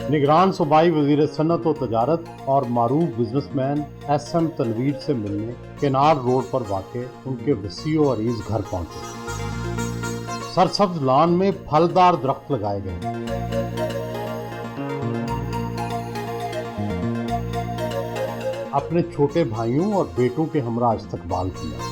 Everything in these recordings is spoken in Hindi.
निगरान सूबाई वज़ीर सन्नत व तजारत और मारूफ बिजनेसमैन SM तनवीर से मिलने केनार रोड पर वाक़े उनके वसीओ अरीज घर पहुंचे। सरसब्ज लॉन में फलदार दरख्त लगाए गए। अपने छोटे भाइयों और बेटों के हमरा इस्तकबाल किया।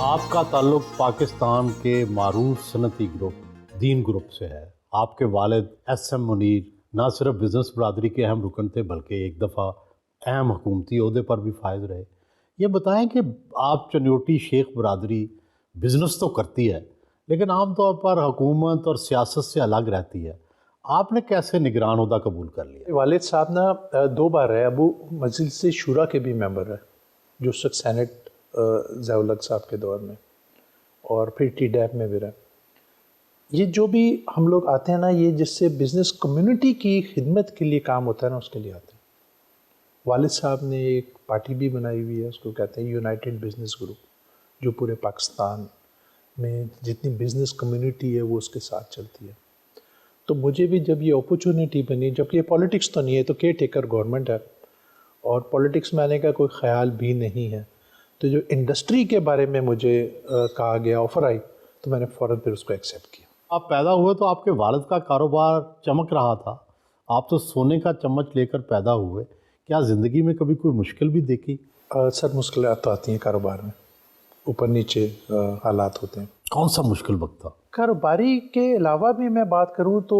आपका ताल्लुक पाकिस्तान के मारूफ सनती ग्रुप दीन ग्रुप से है। आपके वालिद SM मुनीर ना सिर्फ बिजनेस बरादरी के अहम रुकन थे बल्कि एक दफ़ा अहम हुकूमती ओहदे पर भी फायज रहे। ये बताएं कि आप चनियोटी शेख बरादरी बिजनेस तो करती है लेकिन आमतौर पर हुकूमत और सियासत से अलग रहती है। आपने कैसे निगरान ओहदा कबूल कर लिया? वालिद साहब ना 2 बार रहे, अबू मजलिस शूरा के भी मेंबर रहे जो सेनेट ज़िया-उल-हक साहब के दौर में, और फिर TDAP में भी रहे। ये जो भी हम लोग आते हैं ना, ये जिससे बिज़नेस कम्युनिटी की खिदमत के लिए काम होता है ना, उसके लिए आते हैं। वालिद साहब ने एक पार्टी भी बनाई हुई है, उसको कहते हैं यूनाइटेड बिज़नेस ग्रुप, जो पूरे पाकिस्तान में जितनी बिज़नेस कम्युनिटी है वो उसके साथ चलती है। तो मुझे भी जब ये अपॉर्चुनिटी बनी, जबकि ये पॉलिटिक्स तो नहीं है, तो केयर टेकर गवर्नमेंट है और पॉलिटिक्स में आने का कोई ख्याल भी नहीं है, तो जो इंडस्ट्री के बारे में मुझे कहा गया, ऑफ़र आई, तो मैंने फ़ौरन फिर उसको एक्सेप्ट किया। आप पैदा हुए तो आपके वालिद का कारोबार चमक रहा था। आप तो सोने का चम्मच लेकर पैदा हुए। क्या ज़िंदगी में कभी कोई मुश्किल भी देखी? सर, मुश्किलात तो आती हैं कारोबार में, ऊपर नीचे हालात होते हैं। कौन सा मुश्किल वक्त था? कारोबारी के अलावा भी मैं बात करूं तो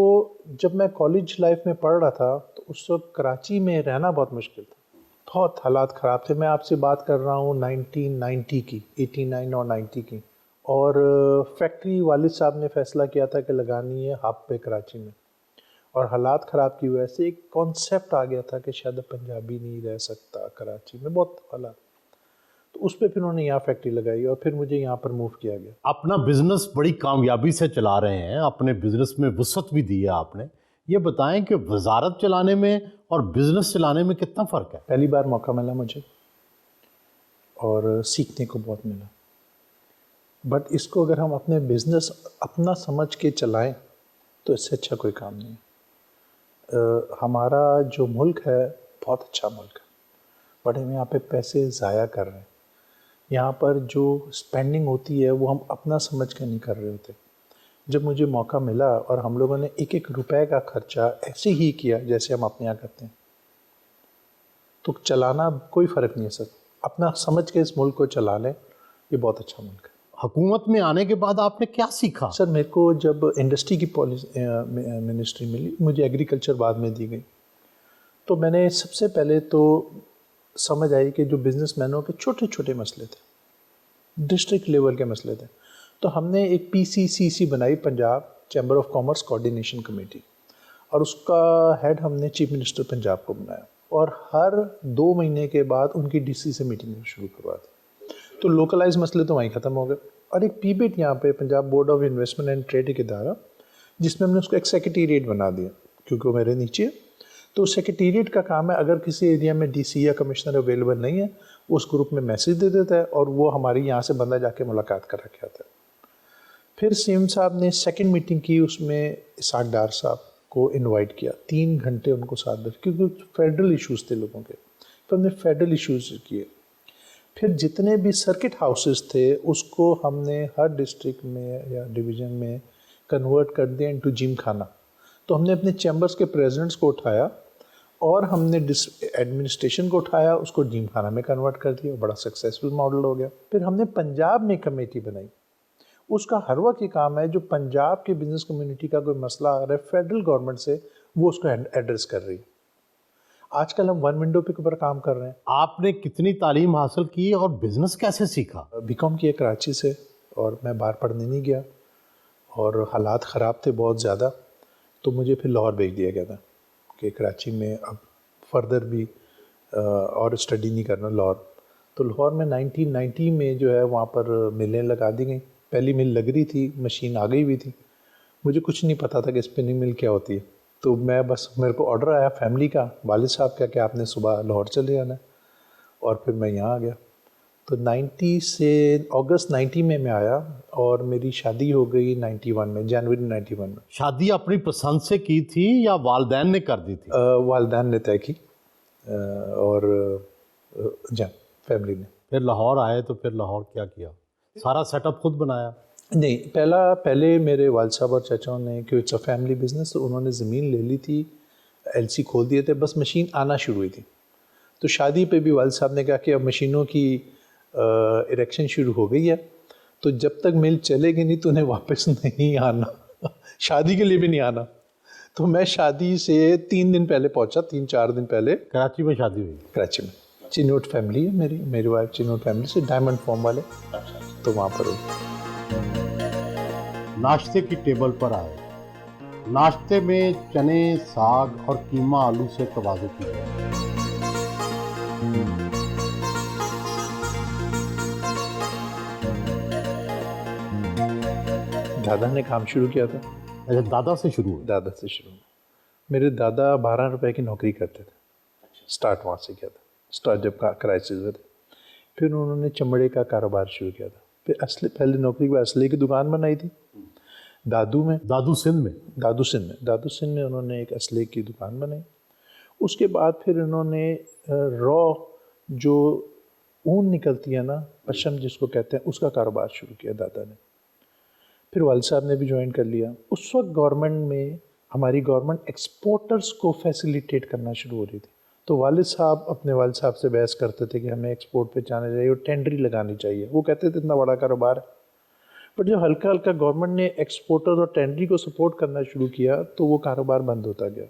जब मैं कॉलेज लाइफ में पढ़ रहा था तो उस वक्त कराची में रहना बहुत मुश्किल था, बहुत हालात ख़राब थे। मैं आपसे बात कर रहा हूँ 1990 की, 89 और 90 की, और फैक्ट्री वालिद साहब ने फ़ैसला किया था कि लगानी है हब पे कराची में, और हालात ख़राब की वजह से एक कॉन्सेप्ट आ गया था कि शायद पंजाबी नहीं रह सकता कराची में, बहुत हालात। तो उस पर फिर उन्होंने यहाँ फैक्ट्री लगाई और फिर मुझे यहाँ पर मूव किया गया। अपना बिजनेस बड़ी कामयाबी से चला रहे हैं, अपने बिजनेस में वुसअत भी दी है आपने। ये बताएं कि वजारत चलाने में और बिजनेस चलाने में कितना फ़र्क है? पहली बार मौका मिला मुझे और सीखने को बहुत मिला, बट इसको अगर हम अपने बिजनेस अपना समझ के चलाएं तो इससे अच्छा कोई काम नहीं है। हमारा जो मुल्क है बहुत अच्छा मुल्क है, बट हम यहाँ पे पैसे ज़ाया कर रहे हैं। यहाँ पर जो स्पेंडिंग होती है वो हम अपना समझ के नहीं कर रहे होते। जब मुझे मौका मिला और हम लोगों ने एक एक रुपए का खर्चा ऐसे ही किया जैसे हम अपने यहाँ करते हैं, तो चलाना कोई फ़र्क नहीं है सर। अपना समझ के इस मुल्क को चला लें, ये बहुत अच्छा मुल्क है। हुकूमत में आने के बाद आपने क्या सीखा? सर, मेरे को जब इंडस्ट्री की मिनिस्ट्री मिली, मुझे एग्रीकल्चर बाद में दी गई, तो मैंने सबसे पहले तो समझ आई कि जो बिजनेसमैनों के छोटे छोटे मसले थे, डिस्ट्रिक्ट लेवल के मसले थे, तो हमने एक PCCC बनाई, Punjab chamber of commerce coordination committee, और उसका हेड हमने चीफ मिनिस्टर पंजाब को बनाया, और हर 2 महीने के बाद उनकी DC से मीटिंग शुरू करवा दी। तो लोकलाइज मसले तो वहीं ख़त्म हो गए। और एक PBIT यहाँ पे, Punjab board of investment and trade के इदारा, जिसमें हमने उसको एक सेक्रेटेरिएट बना दिया, क्योंकि वो मेरे नीचे है। तो सेक्रेटेरिएट का काम है, अगर किसी एरिया में DC या कमिश्नर अवेलेबल नहीं है, उस ग्रुप में मैसेज दे देता है और वो हमारी यहाँ से बंदा जाके मुलाकात करा के आता है। फिर CM साहब ने सेकंड मीटिंग की, उसमें इसाक डार साहब को इनवाइट किया, 3 घंटे उनको साथ बैठ, क्योंकि फेडरल इश्यूज़ थे लोगों के, फिर हमने फेडरल इश्यूज़ किए। फिर जितने भी सर्किट हाउसेस थे उसको हमने हर डिस्ट्रिक्ट में या डिवीज़न में कन्वर्ट कर दिया इनटू जिम खाना। तो हमने अपने चैम्बर्स के प्रेसिडेंट्स को उठाया और हमने एडमिनिस्ट्रेशन को उठाया, उसको जिम खाना में कन्वर्ट कर दिया, बड़ा सक्सेसफुल मॉडल हो गया। फिर हमने पंजाब में कमेटी बनाई, उसका हर वक्त ये काम है, जो पंजाब के बिजनेस कम्युनिटी का कोई मसला आ रहा है फेडरल गवर्नमेंट से, वो उसको एड्रेस कर रही है। आजकल हम 1 विंडो पे ऊपर काम कर रहे हैं। आपने कितनी तालीम हासिल की और बिजनेस कैसे सीखा? BCom किया कराची से, और मैं बाहर पढ़ने नहीं गया और हालात ख़राब थे बहुत ज़्यादा, तो मुझे फिर लाहौर भेज दिया गया था कि कराची में अब फर्दर भी और स्टडी नहीं करना लाहौर। तो लाहौर में 1990 में जो है वहाँ पर मिलें लगा दी गई। पहली मिल लग रही थी, मशीन आ गई हुई थी, मुझे कुछ नहीं पता था कि स्पिनिंग मिल क्या होती है। तो मैं बस, मेरे को ऑर्डर आया फैमिली का, वालिद साहब का, कि आपने सुबह लाहौर चले जाना है। और फिर मैं यहाँ आ गया। तो 90 से अगस्त 90 में मैं आया और मेरी शादी हो गई 91 में, जनवरी 91 में। शादी अपनी पसंद से की थी या वालदैन ने कर दी थी? वालदान ने तय की और जान फैमिली ने। फिर लाहौर आए तो फिर लाहौर क्या किया? सारा सेटअप खुद बनाया? नहीं, पहले मेरे वालिद साहब और चाचाओं ने, कि इट्स अ फैमिली बिजनेस, तो उन्होंने ज़मीन ले ली थी, एलसी खोल दिए थे, बस मशीन आना शुरू हुई थी। तो शादी पे भी वालिद साहब ने कहा कि अब मशीनों की इरेक्शन शुरू हो गई है, तो जब तक मिल चलेगी नहीं तो उन्हें वापस नहीं आना शादी के लिए भी नहीं आना। तो मैं शादी से 3 दिन पहले पहुंचा, 3-4 दिन पहले। कराची में शादी हुई? कराची में। चिनोट फैमिली है मेरी वाइफ चिनोट फैमिली से, डायमंड फॉर्म वाले। तो वहाँ पर हुई। नाश्ते की टेबल पर आए। नाश्ते में चने, साग और कीमा आलू से तवाज़ुन की गई। दादा ने काम शुरू किया था। अच्छा, दादा से शुरू हुआ? दादा से शुरू। मेरे दादा 12 रुपए की नौकरी करते थे। स्टार्ट वहाँ से किया था, स्टार्ट जब कराची में थे। फिर उन्होंने चमड़े का कारोबार शुरू किया था। फिर पहले नौकरी के बाद असले की दुकान बनाई थी दादू में। दादू सिंध में उन्होंने एक असले की दुकान बनाई। उसके बाद फिर इन्होंने रॉ जो ऊन निकलती है ना, पशम जिसको कहते हैं, उसका कारोबार शुरू किया दादा ने। फिर वालिद साहब ने भी ज्वाइन कर लिया। उस वक्त गवर्नमेंट में, हमारी गवर्नमेंट एक्सपोर्टर्स को फैसिलिटेट करना शुरू हो रही थी। तो वालिद साहब अपने वालिद साहब से बहस करते थे कि हमें एक्सपोर्ट पे जाना चाहिए और टेंडरी लगानी चाहिए। वो कहते थे इतना बड़ा कारोबार है। बट जब हल्का हल्का गवर्नमेंट ने एक्सपोर्टर और टेंडरी को सपोर्ट करना शुरू किया तो वो कारोबार बंद होता गया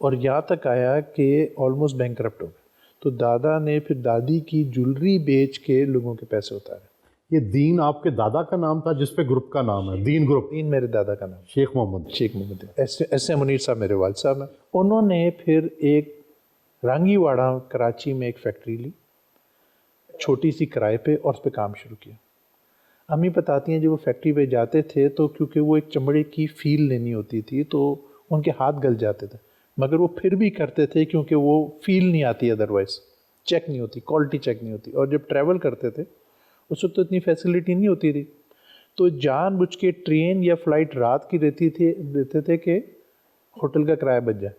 और यहाँ तक आया कि ऑलमोस्ट बैंकरप्ट हो गए। तो दादा ने फिर दादी की ज्वेलरी बेच के लोगों के पैसे उतारे। ये दीन आपके दादा का नाम था जिसपे ग्रुप का नाम है? दीन ग्रुप। दीन मेरे दादा का नाम। शेख मोहम्मद। एस एम मुनीर साहब मेरे वालिद साहब हैं। उन्होंने फिर एक रांगीवाड़ा कराची में एक फैक्ट्री ली, छोटी सी किराए पे, और उस पर काम शुरू किया। अम्मी बताती हैं जब वो फैक्ट्री पे जाते थे तो क्योंकि वो एक चमड़े की फील लेनी होती थी तो उनके हाथ गल जाते थे, मगर वो फिर भी करते थे क्योंकि वो फील नहीं आती, अदरवाइज चेक नहीं होती, क्वालिटी चेक नहीं होती। और जब ट्रैवल करते थे उस वक्त तो इतनी फैसिलिटी नहीं होती थी, तो जानबूझ के ट्रेन या फ्लाइट रात की देते थे कि होटल का किराया बच जाए।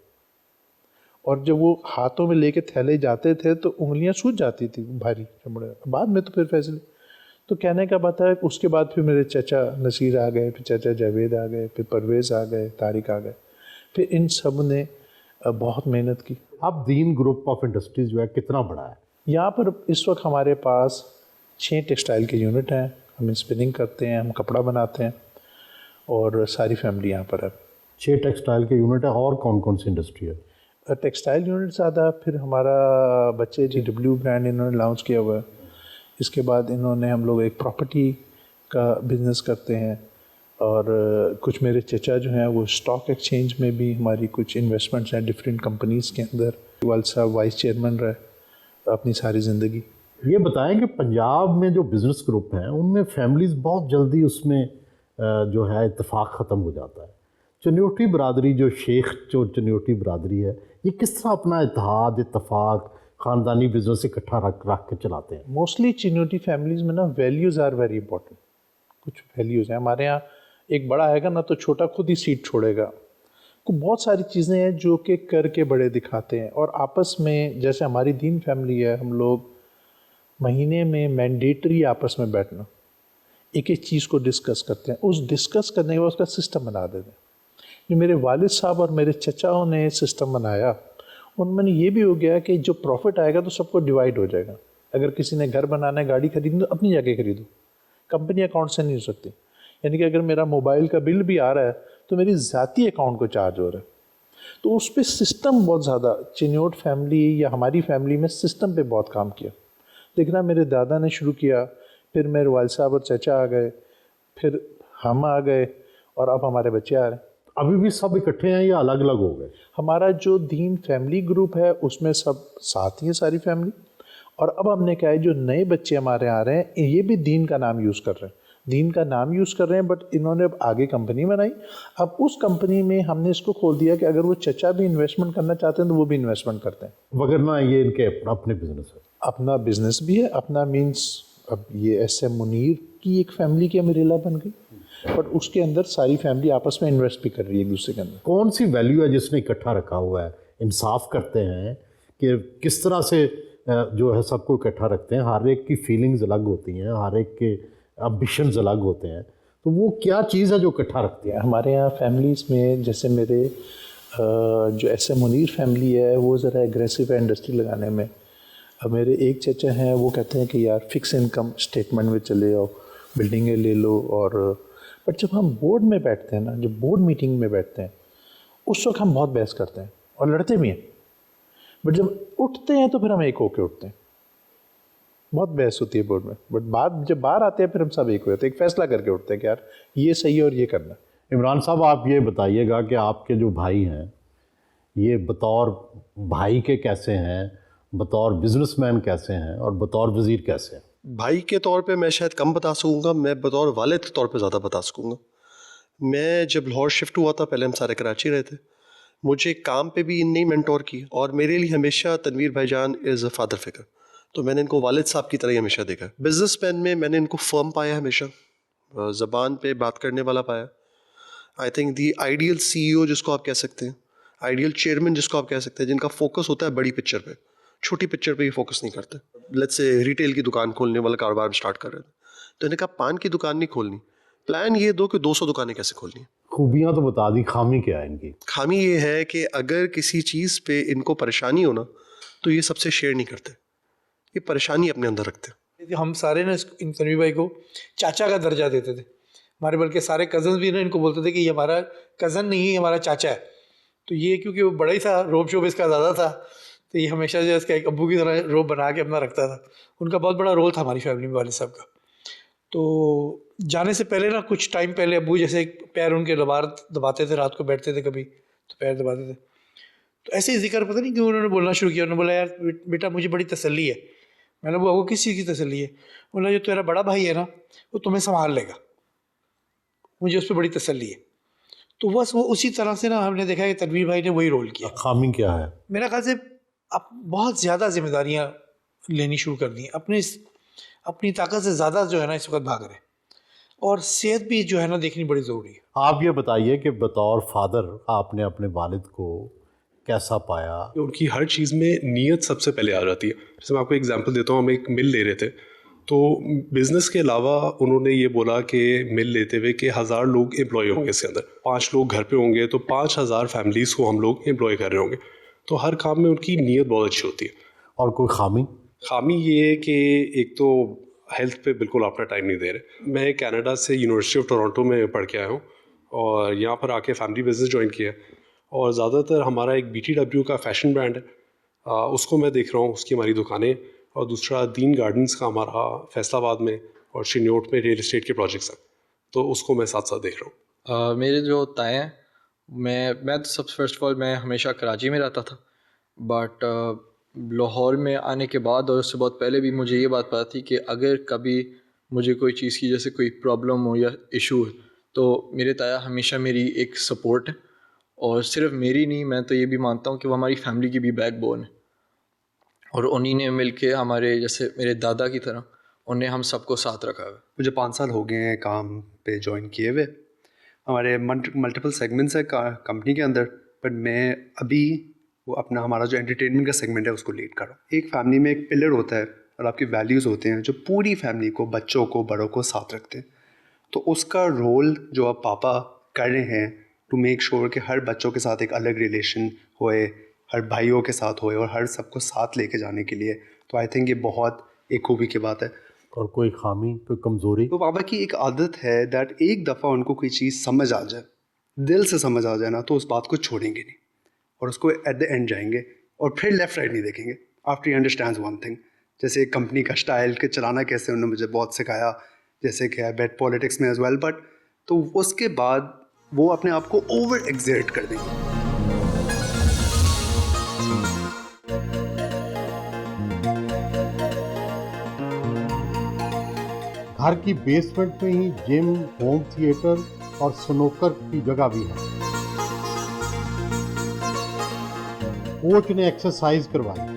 और जब वो हाथों में लेके थैले जाते थे तो उंगलियां सूज जाती थी भारी चमड़े। बाद में तो फिर फैसिलिटी, तो कहने का बात है। उसके बाद फिर मेरे चाचा नसीर आ गए, फिर चाचा जावेद आ गए, फिर परवेज़ आ गए, तारिक आ गए। फिर इन सब ने बहुत मेहनत की। अब दीन ग्रुप ऑफ इंडस्ट्रीज जो है कितना बड़ा है? यहाँ पर इस वक्त हमारे पास 6 टेक्सटाइल के यूनिट हैं। हम स्पिनिंग करते हैं, हम कपड़ा बनाते हैं और सारी फैमिली यहाँ पर है। 6 टेक्सटाइल के यूनिट है। और कौन कौन सी इंडस्ट्री है? टेक्सटाइल यूनिट ज़्यादा। फिर हमारा बच्चे GW ब्रांड इन्होंने लॉन्च किया हुआ है। इसके बाद इन्होंने, हम लोग एक प्रॉपर्टी का बिज़नेस करते हैं और कुछ मेरे चचा जो हैं वो स्टॉक एक्सचेंज में भी हमारी कुछ इन्वेस्टमेंट्स हैं डिफरेंट कंपनीज़ के अंदर। वालिद साहब वाइस चेयरमैन रहे अपनी सारी ज़िंदगी। ये बताएं कि पंजाब में जो बिज़नेस ग्रुप हैं उनमें फैमिलीज़ बहुत जल्दी उसमें जो है इत्तेफाक ख़त्म हो जाता है। चन्योटी बरादरी जो चन्योटी बरादरी है, ये किस तरह अपना इत्तेहाद, इत्तेफाक, ख़ानदानी बिजनेस इकट्ठा रख के चलाते हैं? मोस्टली चिन्योटी फैमिलीज़ में ना वैल्यूज़ आर वेरी इंपॉर्टेंट। कुछ वैल्यूज़ हैं हमारे यहाँ। एक बड़ा आएगा ना तो छोटा खुद ही सीट छोड़ेगा। को बहुत सारी चीज़ें हैं जो कि करके बड़े दिखाते हैं। और आपस में, जैसे हमारी दीन फैमिली है, हम लोग महीने में मैंडेटरी आपस में बैठना, एक एक चीज़ को डिस्कस करते हैं। उस डिस्कस करने के बाद उसका सिस्टम बना देते हैं। जो मेरे वालिद साहब और मेरे चचाओं ने सिस्टम बनाया, उनमें ये भी हो गया कि जो प्रॉफिट आएगा तो सबको डिवाइड हो जाएगा। अगर किसी ने घर बनाना है, गाड़ी खरीदनी, तो अपनी जगह खरीदो, कंपनी अकाउंट से नहीं हो सकती। यानी कि अगर मेरा मोबाइल का बिल भी आ रहा है तो मेरी ज़ाती अकाउंट को चार्ज हो रहा है। तो उस पर सिस्टम बहुत ज़्यादा, चिन्योट फैमिली या हमारी फैमिली में सिस्टम पे बहुत काम किया। देखना, मेरे दादा ने शुरू किया, फिर मेरे वालिद साहब और चाचा आ गए, फिर हम आ गए और अब हमारे बच्चे आ रहे हैं। अभी भी सब इकट्ठे हैं या अलग अलग हो गए? हमारा जो दीन फैमिली ग्रुप है उसमें सब साथ ही है, सारी फैमिली। और अब हमने क्या है, जो नए बच्चे हमारे आ रहे हैं ये भी दीन का नाम यूज़ कर रहे हैं। दीन का नाम यूज़ कर रहे हैं, बट इन्होंने अब आगे कंपनी बनाई। अब उस कंपनी में हमने इसको खोल दिया कि अगर वो चचा भी इन्वेस्टमेंट करना चाहते हैं तो वो भी इन्वेस्टमेंट करते हैं। वगरना ये इनके अपने बिजनेस है। अपना बिजनेस भी है, अपना मीन्स अब ये एसएम मुनीर की एक फैमिली की अमरेला बन गई, बट उसके अंदर सारी फैमिली आपस में इन्वेस्ट भी कर रही है एक दूसरे के अंदर। कौन सी वैल्यू है जिसने इकट्ठा रखा हुआ है? इंसाफ करते हैं कि किस तरह से जो है सबको इकट्ठा रखते हैं। हर एक की फीलिंग्स अलग होती हैं, हर एक के एम्बिशंस अलग होते हैं, तो वो क्या चीज़ है जो इकट्ठा रखती है? हमारे यहाँ फैमिलीज़ में जैसे मेरे जो एसएम मुनीर फैमिली है वो ज़रा एग्रेसिव है इंडस्ट्री लगाने में। अब मेरे एक चचा हैं वो कहते हैं कि यार फिक्स इनकम स्टेटमेंट में चले आओ, बिल्डिंगें ले लो। और बट जब हम बोर्ड में बैठते हैं ना, जब बोर्ड मीटिंग में बैठते हैं, उस वक्त हम बहुत बहस करते हैं और लड़ते भी हैं, बट जब उठते हैं तो फिर हम एक होके उठते हैं। बहुत बहस होती है बोर्ड में, बट जब बाहर आते हैं फिर हम सब एक हो जाते हैं, एक फैसला करके उठते हैं कि यार ये सही है और ये करना। इमरान साहब, आप ये बताइएगा कि आपके जो भाई हैं ये बतौर भाई के कैसे हैं, बतौर बिजनेसमैन कैसे हैं और बतौर वज़ीर कैसे हैं? भाई के तौर पे मैं शायद कम बता सकूँगा, मैं बतौर वालिद के तौर पे ज़्यादा बता सकूँगा। मैं जब लाहौर शिफ्ट हुआ था, पहले हम सारे कराची रहते, मुझे काम पे भी इनने ही मेंटोर की, और मेरे लिए हमेशा तनवीर भाईजान इज़ अ फादर फिगर। तो मैंने इनको वालिद साहब की तरह ही हमेशा देखा। बिजनेसमैन में मैंने इनको फर्म पाया, हमेशा ज़बान पे बात करने वाला पाया। I think the ideal CEO जिसको आप कह सकते हैं, आइडियल चेयरमैन जिसको आप कह सकते हैं, जिनका फोकस होता है बड़ी पिक्चर पे, छोटी पिक्चर पे ही फोकस नहीं करते। लेट्स से रिटेल की दुकान खोलने वाला कारोबार स्टार्ट कर रहे थे, तो इन्हें कहा पान की दुकान नहीं खोलनी, प्लान ये दो कि 200 दुकानें कैसे खोलनी है। खूबियाँ तो बता दी, खामी क्या है इनकी? खामी ये है कि अगर किसी चीज़ पे इनको परेशानी हो ना, तो ये सबसे शेयर नहीं करते, ये परेशानी अपने अंदर रखते हैं। हम सारे ना इन तनवीर भाई को चाचा का दर्जा देते थे, हमारे बल्कि सारे कज़न्स भी ना इनको बोलते थे कि ये हमारा कज़न नहीं है, ये हमारा चाचा है। तो ये क्योंकि वो बड़ा ही था, रोब शोब इसका ज़्यादा था, तो ये हमेशा जो इसका एक अब्बू की तरह रोब बना के अपना रखता था। उनका बहुत बड़ा रोल था हमारी फैमिली में वालिद साहब का। तो जाने से पहले ना, कुछ टाइम पहले अब्बू जैसे पैर उनके दबाते थे, रात को बैठते थे कभी तो पैर दबाते थे, तो ऐसे ही जिक्र पता नहीं क्यों उन्होंने बोलना शुरू किया। उन्होंने बोला यार बेटा मुझे बड़ी तसल्ली है। मैंने बोला वो किस चीज़ की तसल्ली है? बोला जो तेरा बड़ा भाई है ना वो तुम्हें संभाल लेगा, मुझे उस पर बड़ी तसल्ली है। तो बस वो उसी तरह से ना हमने देखा कि तनवीर भाई ने वही रोल किया। खामी क्या है? मेरा ख्याल से अब बहुत ज़्यादा जिम्मेदारियाँ लेनी शुरू कर दी, अपनी ताकत से ज़्यादा जो है ना इस वक्त भाग रहे, और सेहत भी जो है ना देखनी बड़ी ज़रूरी है। आप ये बताइए कि बतौर फादर आपने अपने वालिद को कैसा पाया? उनकी हर चीज़ में नीयत सबसे पहले आ जाती है। जैसे मैं आपको एग्जांपल देता हूँ, हम एक मिल ले रहे थे, तो बिज़नेस के अलावा उन्होंने ये बोला कि मिल लेते हुए कि 1000 लोग एम्प्लॉय होंगे इसके अंदर, 5 लोग घर पे होंगे, तो 5000 फैमिलीज़ को हम लोग एम्प्लॉय कर रहे होंगे। तो हर काम में उनकी नीयत बहुत अच्छी होती है। और कोई खामी? खामी ये है कि एक तो हेल्थ पे बिल्कुल अपना टाइम नहीं दे रहे। मैं कनाडा से यूनिवर्सिटी ऑफ टोरंटो में पढ़ के आया हूँ और यहाँ पर आके फैमिली बिजनेस ज्वाइन किया, और ज़्यादातर हमारा एक BTW का फ़ैशन ब्रांड है, उसको मैं देख रहा हूँ, उसकी हमारी दुकानें, और दूसरा दीन गार्डन्स का हमारा फैसलाबाद में और शिन्योट में रियल इस्टेट के प्रोजेक्ट्स हैं, तो उसको मैं साथ साथ देख रहा हूँ। मेरे जो ताए हैं, मैं तो सब फर्स्ट ऑफ ऑल मैं हमेशा कराची में रहता था, बट लाहौर में आने के बाद और उससे बहुत पहले भी मुझे ये बात पता थी कि अगर कभी मुझे कोई चीज़ की जैसे कोई प्रॉब्लम हो या इशू है, तो मेरे ताया हमेशा मेरी एक सपोर्ट है, और सिर्फ मेरी नहीं, मैं तो ये भी मानता हूँ कि वो हमारी फैमिली की भी बैकबोन है। और उन्हीं ने मिलके हमारे, जैसे मेरे दादा की तरह, उन्हें हम सबको साथ रखा है। मुझे 5 साल हो गए हैं काम पे ज्वाइन किए हुए। हमारे मल्टीपल सेगमेंट्स है कंपनी के अंदर, बट मैं अभी वो अपना हमारा जो एंटरटेनमेंट का सेगमेंट है उसको लीड कर रहा हूँ। एक फैमिली में एक पिलर होता है और आपके वैल्यूज़ होते हैं जो पूरी फैमिली को, बच्चों को, बड़ों को साथ रखते हैं। तो उसका रोल जो अब पापा कर रहे हैं टू मेक श्योर कि हर बच्चों के साथ एक अलग रिलेशन होए, हर भाइयों के साथ होए और हर सबको साथ लेके जाने के लिए, तो आई थिंक ये बहुत एक खूबी की बात है। और कोई खामी, कोई कमज़ोरी? तो पापा की एक आदत है दैट एक दफ़ा उनको कोई चीज़ समझ आ जाए, दिल से समझ आ जाए ना, तो उस बात को छोड़ेंगे नहीं और उसको एट द एंड जाएंगे और फिर लेफ़्ट राइट नहीं देखेंगे after he understands one thing. जैसे कंपनी का स्टाइल के चलाना कैसे उन्होंने मुझे बहुत सिखाया, जैसे कि आई बेट पॉलिटिक्स में एज वेल, बट तो उसके बाद वो अपने आप को ओवर एक्सर्ट कर देंगे। घर की बेसमेंट में ही जिम, होम थिएटर और स्नूकर की जगह भी है। कोच ने एक्सरसाइज करवाई।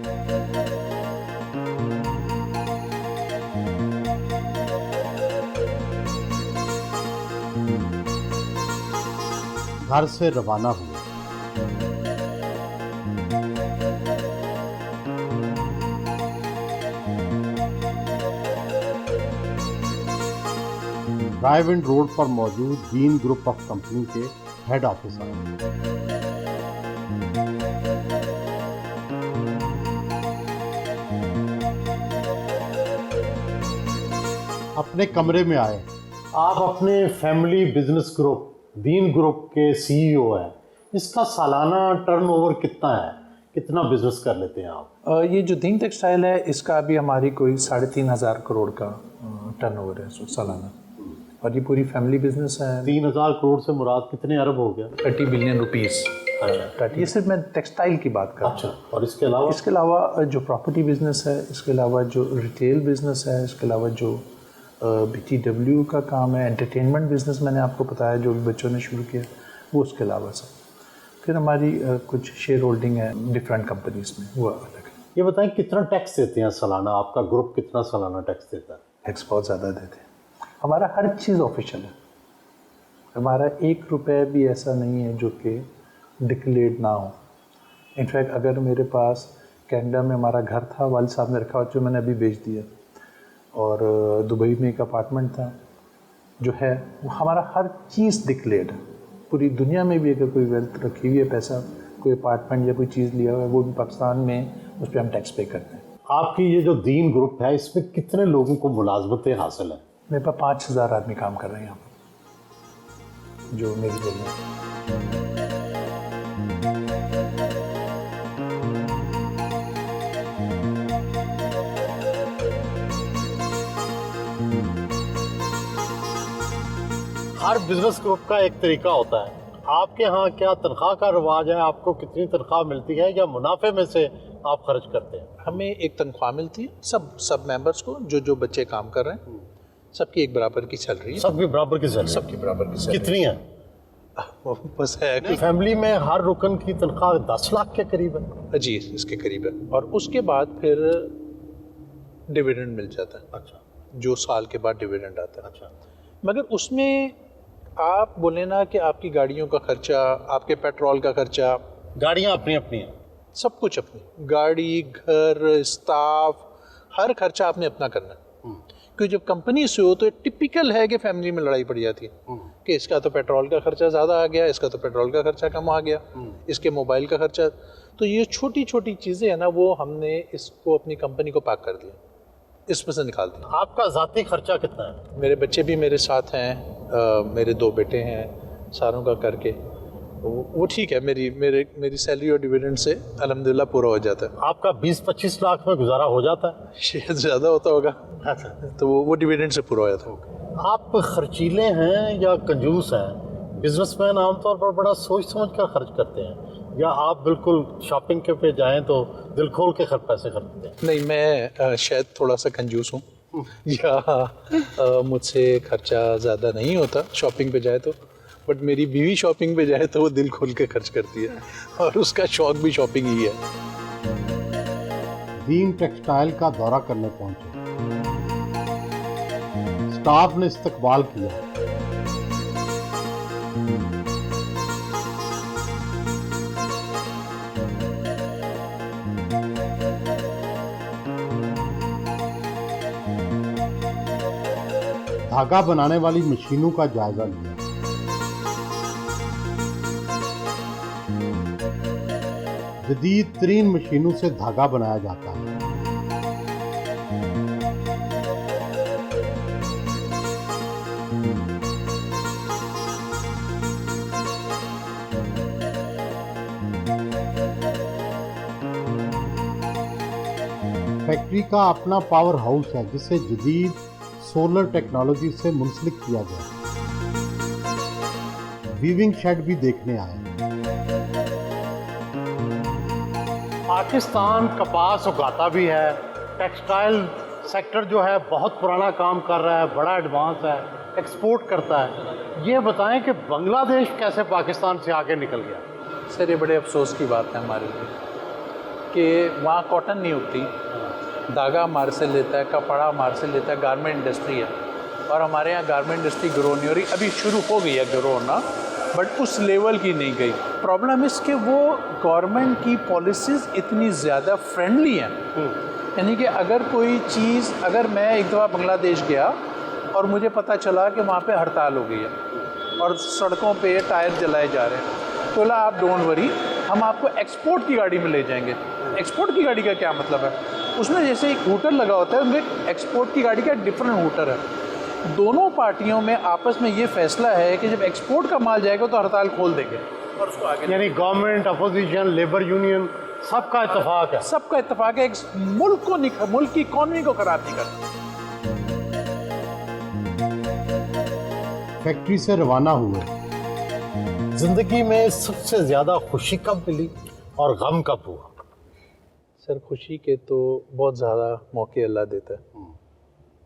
घर से रवाना हुए। ड्राइव इन रोड पर मौजूद दीन ग्रुप ऑफ कंपनी के हेड ऑफिस आए। अपने कमरे में आए। आप अपने फैमिली बिजनेस ग्रुप दीन ग्रुप के सीईओ हैं। इसका सालाना टर्नओवर कितना है? कितना बिजनेस कर लेते हैं आप? ये जो दीन टेक्सटाइल है, इसका अभी हमारी कोई 3,500 करोड़ का टर्नओवर है सालाना, और ये पूरी फैमिली बिजनेस है। 3,000 करोड़ से मुराद कितने अरब हो गया? 30 बिलियन रुपीस। ये सिर्फ मैं टेक्सटाइल की बात कर रहा हूँ। अच्छा, और इसके अलावा? इसके अलावा जो प्रॉपर्टी बिजनेस है, इसके अलावा जो रिटेल बिजनेस है, इसके अलावा जो BTW का काम है, एंटरटेनमेंट बिजनेस मैंने आपको बताया जो बच्चों ने शुरू किया, वो उसके अलावा से फिर हमारी कुछ शेयर होल्डिंग है डिफरेंट कंपनीज में, वो अलग है। ये बताएं कितना टैक्स देते हैं सालाना? आपका ग्रुप कितना सालाना टैक्स देता है? टैक्स बहुत ज़्यादा देते हैं। हमारा हर चीज़ ऑफिशियल है। हमारा 1 रुपये भी ऐसा नहीं है जो कि डिक्लेयर्ड ना हो। इनफैक्ट अगर मेरे पास कनाडा में हमारा घर था, वालिद साहब ने रखा हुआ, जो मैंने अभी बेच दिया, और दुबई में एक अपार्टमेंट था जो है, वो हमारा हर चीज़ डिक्लेयर्ड है। पूरी दुनिया में भी अगर कोई वेल्थ रखी हुई है, पैसा, कोई अपार्टमेंट या कोई चीज़ लिया हुआ है, वो भी पाकिस्तान में उस पर हम टैक्स पे करते हैं। आपकी ये जो दीन ग्रुप है, इसमें कितने लोगों को मुलाजमतें हासिल हैं? मेरे पास 5,000 आदमी काम कर रहे हैं यहाँ पर, जो मेरी जगह। हर बिजनेस ग्रुप का एक तरीका होता है। आपके यहाँ क्या तनख्वाह का रिवाज है? आपको कितनी तनख्वाह मिलती है या मुनाफे में से आप खर्च करते हैं? हमें एक तनख्वाह मिलती है सब मेंबर्स को, जो बच्चे काम कर रहे हैं, सबकी एक बराबर की सैलरी है। सबकी बराबर की सैलरी? सबकी बराबर की सैलरी। कितनी है? बस है कि फैमिली में हर रुकन की तनख्वाह 10 लाख के करीब है। जी, इसके करीब है। और उसके बाद फिर डिविडेंड मिल जाता है। अच्छा, जो साल के बाद डिविडेंड आता है। अच्छा, मगर उसमें आप बोले ना कि आपकी गाड़ियों का खर्चा, आपके पेट्रोल का खर्चा, गाड़ियाँ अपनी अपनी हैं? सब कुछ अपनी, गाड़ी, घर, स्टाफ, हर खर्चा आपने अपना करना है। क्योंकि जब कंपनी से हो तो टिपिकल है कि फैमिली में लड़ाई पड़ जाती है कि इसका तो पेट्रोल का खर्चा ज़्यादा आ गया, इसका तो पेट्रोल का खर्चा कम आ गया, इसके मोबाइल का खर्चा। तो ये छोटी छोटी चीज़ें हैं ना, वो हमने इसको अपनी कंपनी को पैक कर दिया, इसमें से निकाल दिया। आपका ज़ाती खर्चा कितना है? मेरे बच्चे भी मेरे साथ हैं, मेरे 2 बेटे हैं, सारों का करके वो ठीक है। मेरी सैलरी और डिविडेंड से अल्हम्दुलिल्लाह पूरा हो जाता है। आपका 20-25 लाख में गुजारा हो जाता है? शायद ज़्यादा होता होगा। अच्छा, तो वो डिविडेंड से पूरा हो जाता है। आप खर्चीले हैं या कंजूस हैं? बिजनेसमैन आमतौर पर बड़ा सोच समझ कर खर्च करते हैं, या आप बिल्कुल शॉपिंग के पे जाएं तो दिल खोल के पैसे खर्चते हैं? नहीं, मैं शायद थोड़ा सा कंजूस हूँ, या मुझसे खर्चा ज़्यादा नहीं होता शॉपिंग पे जाए तो, बट मेरी बीवी शॉपिंग पे जाए तो वो दिल खोल के खर्च करती है, और उसका शौक भी शॉपिंग ही है। दीन टेक्सटाइल का दौरा करने पहुंचे। स्टाफ ने इस्तकबाल किया। धागा बनाने वाली मशीनों का जायजा लिया। जदीद तरीन मशीनों से धागा बनाया जाता है। फैक्ट्री का अपना पावर हाउस है जिसे जदीद सोलर टेक्नोलॉजी से मुंसलिक किया गया। वीविंग शेड भी देखने आए। पाकिस्तान कपास उगाता भी है, टेक्सटाइल सेक्टर जो है बहुत पुराना काम कर रहा है, बड़ा एडवांस है, एक्सपोर्ट करता है। ये बताएं कि बांग्लादेश कैसे पाकिस्तान से आगे निकल गया? सर ये बड़े अफसोस की बात है हमारे लिए कि वहाँ कॉटन नहीं उगती, धागा हमारे से लेता है, कपड़ा हमारे से लेता है, गारमेंट इंडस्ट्री है, और हमारे यहाँ गारमेंट इंडस्ट्री ग्रो नहीं हो रही। अभी शुरू हो गई है ग्रो होना, बट उस लेवल की नहीं गई। प्रॉब्लम इस कि वो गवर्नमेंट की पॉलिसीज़ इतनी ज़्यादा फ्रेंडली हैं, यानी कि अगर कोई चीज़, अगर मैं एक दफ़ा बांग्लादेश गया और मुझे पता चला कि वहाँ पे हड़ताल हो गई है और सड़कों पे टायर जलाए जा रहे हैं, तो बोला आप डोंट वरी, हम आपको एक्सपोर्ट की गाड़ी में ले जाएंगे। एक्सपोर्ट की गाड़ी का क्या मतलब है? उसमें जैसे एक हूटर लगा होता है, उनके एक्सपोर्ट की गाड़ी का डिफरेंट हूटर है। दोनों पार्टियों में आपस में ये फैसला है कि जब एक्सपोर्ट का माल जाएगा तो हड़ताल खोल देंगे और उसको आगे, यानी गवर्नमेंट, अपोजिशन, लेबर यूनियन, सबका इत्तेफाक है। सबका इत्तेफाक है, एक मुल्क की इकॉनमी को खराब नहीं करना। फैक्ट्री से रवाना हुए, जिंदगी में सबसे ज़्यादा खुशी कब मिली और गम कब हुआ? सर खुशी के तो बहुत ज़्यादा मौके अल्लाह देता है।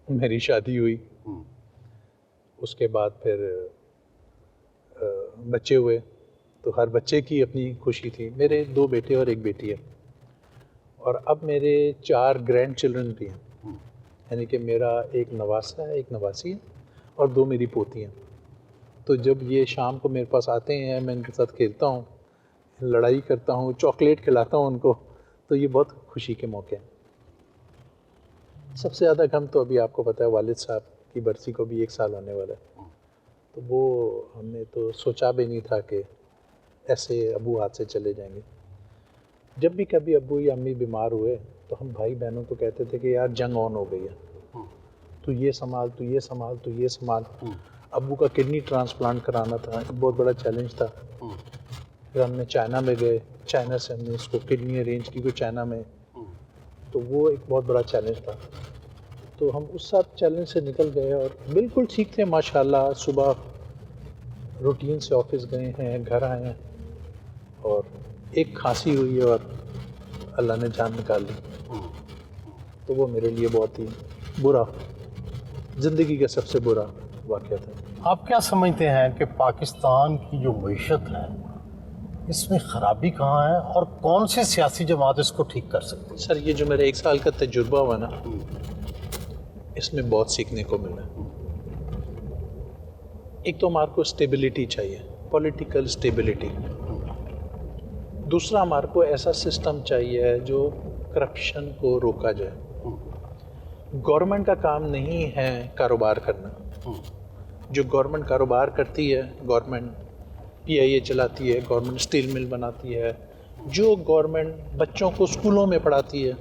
मेरी शादी हुई, उसके बाद फिर बच्चे हुए, तो हर बच्चे की अपनी खुशी थी। मेरे 2 बेटे और 1 बेटी है, और अब मेरे 4 ग्रैंड चिल्ड्रन भी हैं, यानी कि मेरा एक नवासा है, एक नवासी है, और 2 मेरी पोती हैं। तो जब ये शाम को मेरे पास आते हैं, मैं इनके साथ खेलता हूँ, लड़ाई करता हूँ, चॉकलेट खिलाता हूँ उनको, तो ये बहुत खुशी के मौके हैं। सबसे ज़्यादा गम तो अभी आपको पता है, वालिद साहब की बरसी को भी 1 साल होने वाला है, तो वो हमने तो सोचा भी नहीं था कि ऐसे अबू हाथ से चले जाएंगे। जब भी कभी अबू या अम्मी बीमार हुए तो हम भाई बहनों को कहते थे कि यार जंग ऑन हो गई है, तू ये संभाल, तू ये संभाल, तू ये संभाल। अबू का किडनी ट्रांसप्लांट कराना था, एक बहुत बड़ा चैलेंज था। फिर हमने चाइना में गए, चाइना से हमने इसको किडनी अरेंज की, कोई चाइना में, तो वो एक बहुत बड़ा चैलेंज था। तो हम उस सब चैलेंज से निकल गए और बिल्कुल ठीक थे माशाल्लाह। सुबह रूटीन से ऑफिस गए हैं, घर आए हैं, और एक खांसी हुई और अल्लाह ने जान निकाल ली। तो वो मेरे लिए बहुत ही बुरा, ज़िंदगी का सबसे बुरा वाक़या था। आप क्या समझते हैं कि पाकिस्तान की जो मईशत है, इसमें ख़राबी कहाँ है और कौन सी सियासी जमात इसको ठीक कर सकती है? सर ये जो मेरा 1 साल का तजुर्बा हुआ ना, इसमें बहुत सीखने को मिला। एक तो हमारे को स्टेबिलिटी चाहिए, पॉलिटिकल स्टेबिलिटी। दूसरा हमारे को ऐसा सिस्टम चाहिए जो करप्शन को रोका जाए। गवर्नमेंट का काम नहीं है कारोबार करना। जो गवर्नमेंट कारोबार करती है, गवर्नमेंट PIA चलाती है, गवर्नमेंट स्टील मिल बनाती है, जो गवर्नमेंट बच्चों को स्कूलों में पढ़ाती है,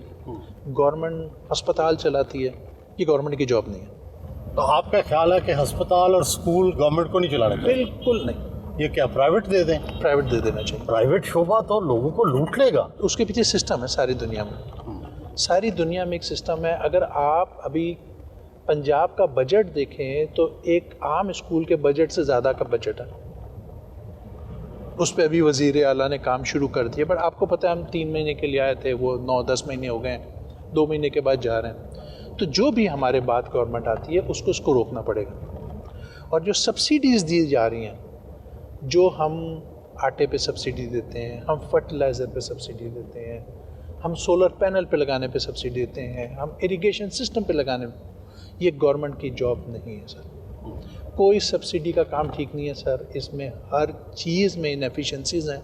गवर्नमेंट अस्पताल चलाती है, ये गवर्नमेंट की जॉब नहीं है। तो आपका ख्याल है कि अस्पताल और स्कूल गवर्नमेंट को नहीं चलाने चाहिए? बिल्कुल नहीं, ये क्या प्राइवेट दे दें? प्राइवेट दे देना चाहिए। प्राइवेट शोबा तो लोगों को लूट लेगा। उसके पीछे सिस्टम है सारी दुनिया में। सारी दुनिया में एक सिस्टम है। अगर आप अभी पंजाब का बजट देखें तो एक आम स्कूल के बजट से ज़्यादा का बजट है। उस पर अभी वज़ीर आला ने काम शुरू कर दिया, बट आपको पता है हम 3 महीने के लिए आए थे, वो 9-10 महीने हो गए, 2 महीने के बाद जा रहे हैं। तो जो भी हमारे बाद गवर्नमेंट आती है उसको रोकना पड़ेगा। और जो सब्सिडीज़ दी जा रही हैं, जो हम आटे पे सब्सिडी देते हैं, हम फर्टिलाइज़र पे सब्सिडी देते हैं, हम सोलर पैनल पे लगाने पे सब्सिडी देते हैं, हम इरिगेशन सिस्टम पे लगाने, ये गवर्नमेंट की जॉब नहीं है सर। कोई सब्सिडी का काम ठीक नहीं है सर। इसमें हर चीज़ में इनएफिशिएंसीज़ हैं,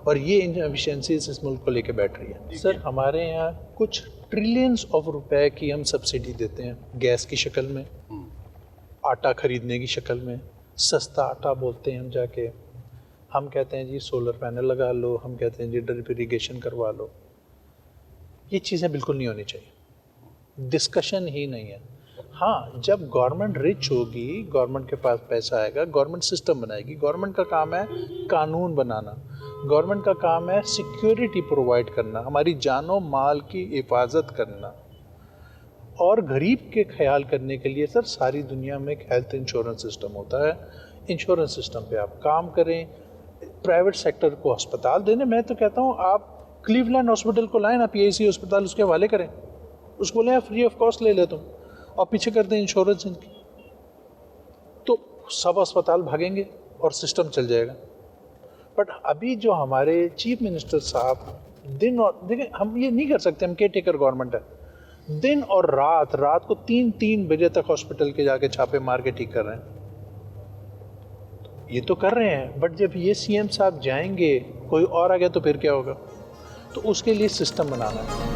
और ये इनएफिशिएंसीज़ इस मुल्क को लेके बैठ रही है। सर हमारे यहाँ कुछ ट्रिलियंस ऑफ रुपए की हम सब्सिडी देते हैं, गैस की शक्ल में, आटा ख़रीदने की शक्ल में। सस्ता आटा बोलते हैं हम जाके, हम कहते हैं जी सोलर पैनल लगा लो, हम कहते हैं जी ड्रिप इरिगेशन करवा लो। ये चीज़ें बिल्कुल नहीं होनी चाहिए, डिस्कशन ही नहीं है। हाँ, जब गवर्नमेंट रिच होगी, गवर्नमेंट के पास पैसा आएगा, गवर्नमेंट सिस्टम बनाएगी। गवर्नमेंट का काम है कानून बनाना, गवर्नमेंट का काम है सिक्योरिटी प्रोवाइड करना, हमारी जानो माल की हिफाजत करना, और गरीब के ख्याल करने के लिए सर सारी दुनिया में एक हेल्थ इंश्योरेंस सिस्टम होता है। इंश्योरेंस सिस्टम पे आप काम करें, प्राइवेट सेक्टर को अस्पताल देने। मैं तो कहता हूँ आप क्लीवलैंड हॉस्पिटल को लाएं ना, PIC अस्पताल, उसके हवाले करें। उसको बोले फ्री ऑफ कॉस्ट ले ले तुम, और पीछे कर दें इंश्योरेंस इनकी, तो सब अस्पताल भागेंगे और सिस्टम चल जाएगा। बट अभी जो हमारे चीफ मिनिस्टर साहब दिन और, देखिए हम ये नहीं कर सकते, हम केयर टेकर गवर्नमेंट है, दिन और रात को 3-3 बजे तक हॉस्पिटल के जाके छापे मार के ठीक कर रहे हैं। ये तो कर रहे हैं, बट जब ये सीएम साहब जाएंगे, कोई और आ गया तो फिर क्या होगा? तो उसके लिए सिस्टम बनाना है।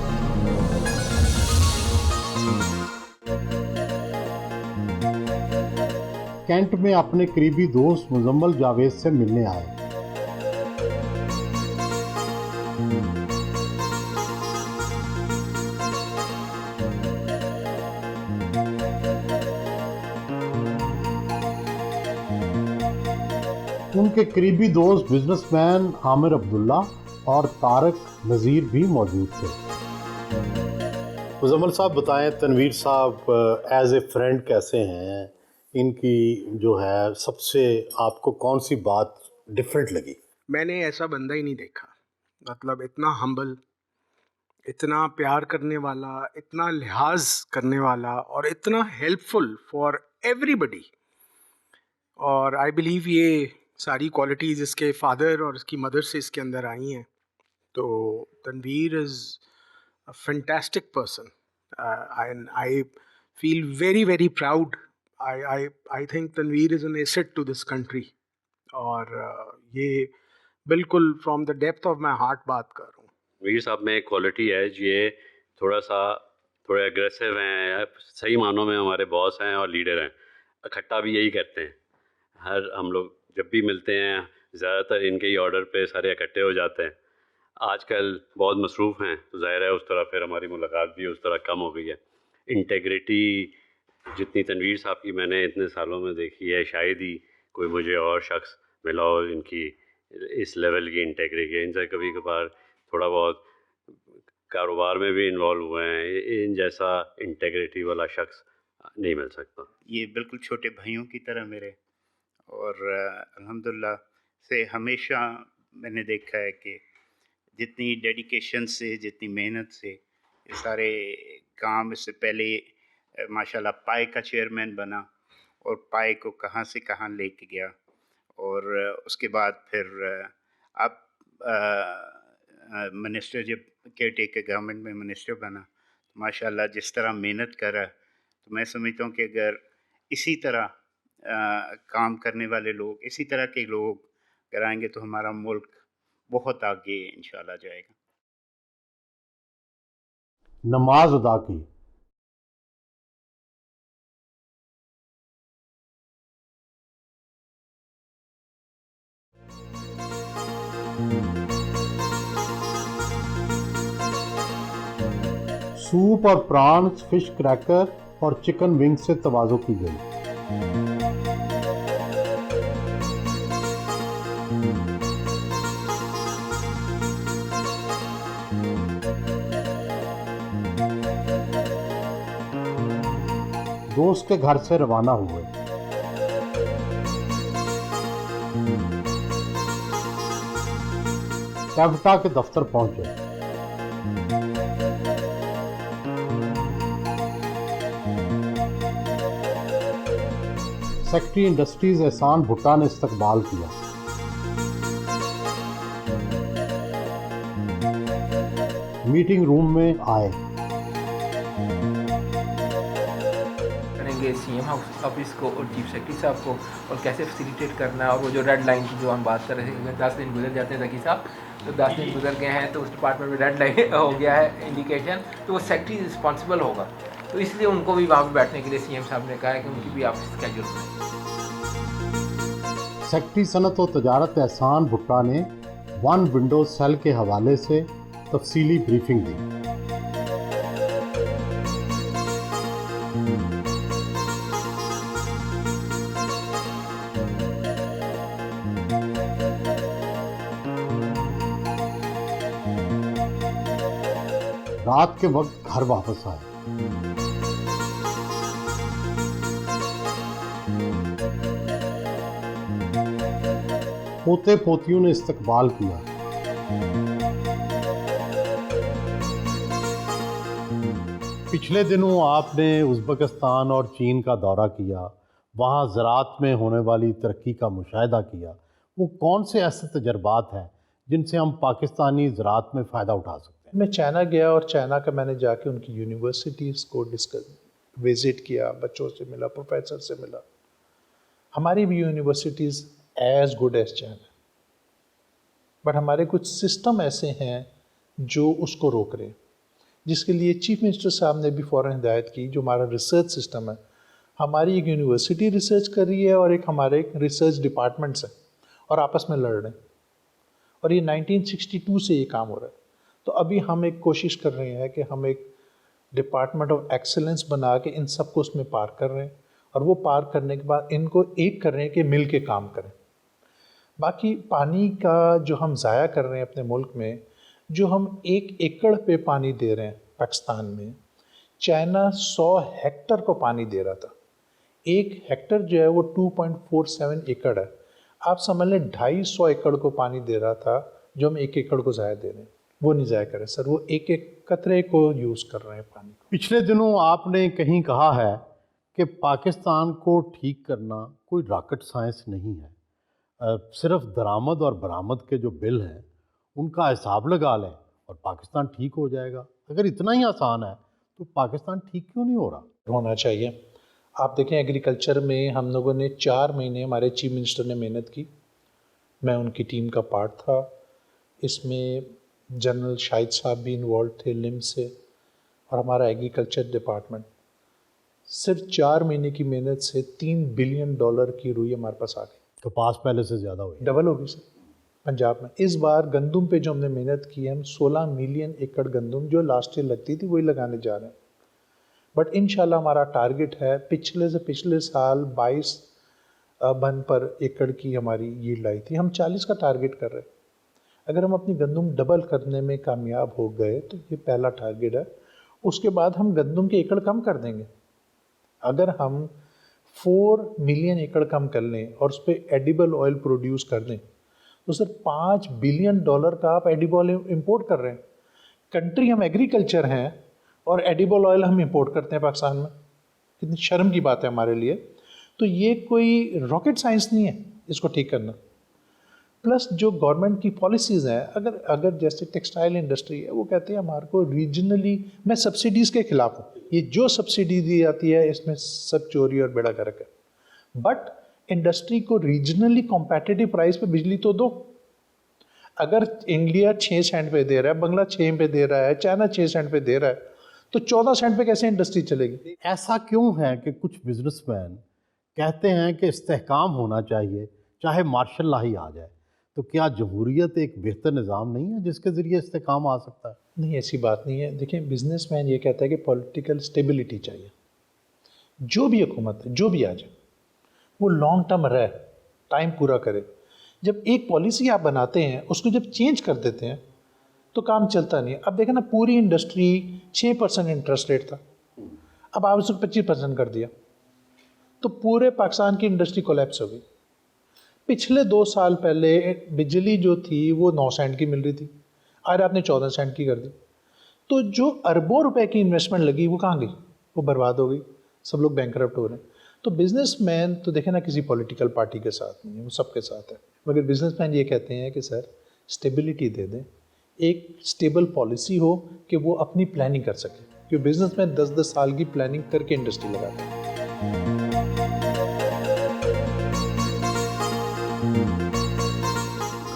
कैंट में अपने करीबी दोस्त मुजम्मल जावेद से मिलने आए। उनके करीबी दोस्त बिजनेसमैन आमिर अब्दुल्ला और तारक नज़ीर भी मौजूद थे। मुजम्मल साहब बताएं, तनवीर साहब एज ए फ्रेंड कैसे हैं? इनकी जो है सबसे आपको कौन सी बात डिफरेंट लगी? मैंने ऐसा बंदा ही नहीं देखा, मतलब इतना हम्बल, इतना प्यार करने वाला, इतना लिहाज करने वाला और इतना हेल्पफुल फॉर एवरीबडी। और आई बिलीव ये सारी क्वालिटीज़ इसके फादर और इसकी मदर से इसके अंदर आई हैं। तो Tanveer is a fantastic person and I feel very very proud. I think Tanveer is an asset to this country. और ये बिल्कुल from the depth of my heart बात कर रहा हूँ। वीर साहब में एक क्वालिटी है, ये थोड़े एग्रेसिव हैं, सही मानों में हमारे बॉस हैं और लीडर हैं। इकट्ठा भी यही करते हैं, हम लोग जब भी मिलते हैं ज़्यादातर इनके ही ऑर्डर पे सारे इकट्ठे हो जाते हैं। आजकल बहुत मसरूफ़ हैं तो ज़ाहिर है उस तरह फिर हमारी मुलाकात भी उस तरह कम हो गई है। इंटेग्रिटी जितनी तनवीर साहब की मैंने इतने सालों में देखी है, शायद ही कोई मुझे और शख्स मिला हो इनकी इस लेवल की इंटेग्रिटी। इनसे कभी कभार थोड़ा बहुत कारोबार में भी इन्वॉल्व हुए हैं, इन जैसा इंटेग्रिटी वाला शख्स नहीं मिल सकता। ये बिल्कुल छोटे भाइयों की तरह मेरे, और अल्हम्दुलिल्लाह से हमेशा मैंने देखा है कि जितनी डेडिकेशन से, जितनी मेहनत से ये सारे काम, इससे पहले माशाल्लाह पाए का चेयरमैन बना और पाए को कहाँ से कहाँ लेके गया, और उसके बाद फिर अब मिनिस्टर जब केयर टेकर गवर्नमेंट में मिनिस्टर बना, तो माशाल्लाह जिस तरह मेहनत करा, तो मैं समझता हूँ कि अगर इसी तरह काम करने वाले लोग, इसी तरह के लोग कराएंगे तो हमारा मुल्क बहुत आगे इंशाल्लाह जाएगा। नमाज अदा की। सूप और प्रॉन्स, फिश क्रैकर और चिकन विंग से तवाज़ो की गई। दोस्त के घर से रवाना हुए। कैप्टा के दफ्तर पहुंचे। सेक्रेटरी इंडस्ट्रीज एहसान भुट्टा ने इस्तकबाल किया। मीटिंग रूम में आए। करेंगे सीएम ऑफिस को और चीफ सेक्रेटरी साहब को, और कैसे फैसिलिटेट करना है। और वो जो रेड लाइन की जो हम बात कर रहे थे, 10 दिन गुजर जाते हैं जकी साहब, तो 10 दिन गुजर गए हैं तो उस डिपार्टमेंट में रेड लाइन हो गया है इंडिकेशन, तो वो सेक्रेटरी रिस्पॉन्सिबल होगा। तो इसलिए उनको भी वहाँ पर बैठने के लिए सीएम साहब ने कहा है कि उनकी भी आप स्केड्यूल बनाएं। सेक्रेटरी सनत और तजारत एहसान भुट्टा ने वन विंडो सेल के हवाले से तफसीली ब्रीफिंग दी। रात के वक्त घर वापस आए। पोते पोतियों ने इस्तकबाल किया। पिछले दिनों आपने उज़्बेकिस्तान और चीन का दौरा किया, वहाँ ज़राअत में होने वाली तरक्की का मुशाहिदा किया। वो कौन से ऐसे तजर्बात हैं जिनसे हम पाकिस्तानी ज़राअत में फ़ायदा उठा सकते हैं? मैं चाइना गया और चाइना का मैंने जाके उनकी यूनिवर्सिटीज़ को विज़िट किया, बच्चों से मिला, प्रोफेसर से मिला। हमारी भी universities as good as China, but हमारे कुछ सिस्टम ऐसे हैं जो उसको रोक रहे हैं, जिसके लिए चीफ मिनिस्टर साहब ने भी फ़ौरन हिदायत की। जो हमारा रिसर्च सिस्टम है, हमारी एक यूनिवर्सिटी रिसर्च कर रही है और एक हमारे रिसर्च डिपार्टमेंट्स हैं और आपस में लड़ रहे हैं, और ये 1962 से ये काम हो रहा है। तो अभी हम एक कोशिश कर रहे हैं कि हम एक डिपार्टमेंट ऑफ एक्सेलेंस बना के इन सबको उसमें पार कर रहे हैं, और वो पार करने के बाद इनको एक कर रहे हैं कि मिल के काम करें। बाकी पानी का जो हम ज़ाया कर रहे हैं अपने मुल्क में, जो हम 1 एकड़ पे पानी दे रहे हैं पाकिस्तान में, चाइना 100 हेक्टर को पानी दे रहा था। 1 हेक्टर जो है वो 2.47 एकड़ है। आप समझ लें 250 एकड़ को पानी दे रहा था, जो हम 1 एकड़ को ज़ाया दे रहे हैं। वो नहीं ज़ाया करें सर, वो एक एक कतरे को यूज़ कर रहे हैं पानी को। पिछले दिनों आपने कहीं कहा है कि पाकिस्तान को ठीक करना कोई रॉकेट साइंस नहीं है, सिर्फ दरामद और बरामद के जो बिल हैं उनका हिसाब लगा लें और पाकिस्तान ठीक हो जाएगा। अगर इतना ही आसान है तो पाकिस्तान ठीक क्यों नहीं हो रहा? होना चाहिए। आप देखें एग्रीकल्चर में हम लोगों ने 4 महीने, हमारे चीफ मिनिस्टर ने मेहनत की, मैं उनकी टीम का पार्ट था। इसमें जनरल शाहिद साहब भी इन्वॉल्व थे लिम से, और हमारा एग्रीकल्चर डिपार्टमेंट। सिर्फ 4 महीने की मेहनत से $3 बिलियन की रुई हमारे पास आ गई। कपास पहले से ज़्यादा हुई, डबल हो गई सर पंजाब में। इस बार गंदम पे जो हमने मेहनत की है, हम 16 मिलियन एकड़ गंदम जो लास्ट ईयर लगती थी वही लगाने जा रहे हैं। बट इंशाल्लाह हमारा टारगेट है, पिछले से पिछले साल 22 मन पर एकड़ की हमारी यील्ड आई थी, हम 40 का टारगेट कर रहे हैं। अगर हम अपनी गंदम डबल करने में कामयाब हो गए तो ये पहला टारगेट है। उसके बाद हम गंदम के एकड़ कम कर देंगे। अगर हम 4 मिलियन एकड़ कम कर लें और उस पर एडिबल ऑयल प्रोड्यूस कर दें तो सर $5 बिलियन का आप एडिबल ऑयल इंपोर्ट कर रहे हैं। कंट्री हम एग्रीकल्चर हैं और एडिबल ऑयल हम इंपोर्ट करते हैं पाकिस्तान में। कितनी शर्म की बात है हमारे लिए। तो ये कोई रॉकेट साइंस नहीं है इसको ठीक करना। प्लस जो गवर्नमेंट की पॉलिसीज़ हैं, अगर जैसे टेक्सटाइल इंडस्ट्री है, वो कहते हैं हमारे को रीजनली, मैं सब्सिडीज़ के ख़िलाफ़ हूँ। ये जो सब्सिडी दी जाती है इसमें सब चोरी और बेड़ा गर्क है। बट इंडस्ट्री को रीजनली कॉम्पिटिटिव प्राइस पे बिजली तो दो। अगर इंडिया 6 सेंट पे दे रहा है, बंगला 6 पे दे रहा है, चाइना 6 सेंट पे दे रहा है, तो 14 सेंट पे कैसे इंडस्ट्री चलेगी? ऐसा क्यों है कि कुछ बिजनेसमैन कहते हैं कि इस्तेहकाम होना चाहिए चाहे मार्शल लॉ ही आ जाए? तो क्या जमहूरियत एक बेहतर निज़ाम नहीं है जिसके ज़रिए इस्तेहकाम आ सकता है? नहीं, ऐसी बात नहीं है। देखिए, बिजनेसमैन ये कहता है कि पॉलिटिकल स्टेबिलिटी चाहिए। जो भी हुकूमत है, जो भी आ जाए, वो लॉन्ग टर्म रहे, टाइम पूरा करे। जब एक पॉलिसी आप बनाते हैं, उसको जब चेंज कर देते हैं तो काम चलता नहीं है। अब देखें ना, पूरी इंडस्ट्री 6% इंटरेस्ट रेट था, अब आप उसको 25% कर दिया तो पूरे पाकिस्तान की इंडस्ट्री कोलैप्स हो गई। पिछले 2 साल पहले बिजली जो थी वो 9 सेंट की मिल रही थी, आज आपने 14 सेंट की कर दी। तो जो अरबों रुपए की इन्वेस्टमेंट लगी वो कहाँ गई? वो बर्बाद हो गई, सब लोग बैंकरप्ट हो रहे हैं। तो बिजनेसमैन तो देखें ना, किसी पॉलिटिकल पार्टी के साथ नहीं है, वो सबके साथ है। मगर बिजनेसमैन ये कहते हैं कि सर स्टेबिलिटी दे दें, एक स्टेबल पॉलिसी हो कि वो अपनी प्लानिंग कर सके, क्योंकि बिजनेसमैन 10-10 साल की प्लानिंग करके इंडस्ट्री लगाते हैं।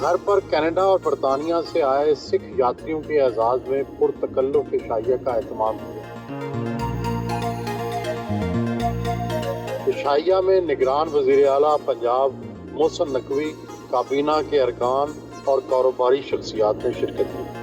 घर पर कनाडा और बरतानिया से आए सिख यात्रियों के एजाज में पुरतकल्लुफ इशाइया का एहतमाम किया। इशाइया में निगरान वज़ीर आला पंजाब मोहसिन नकवी, काबीना के अरकान और कारोबारी शख्सियात ने शिरकत की।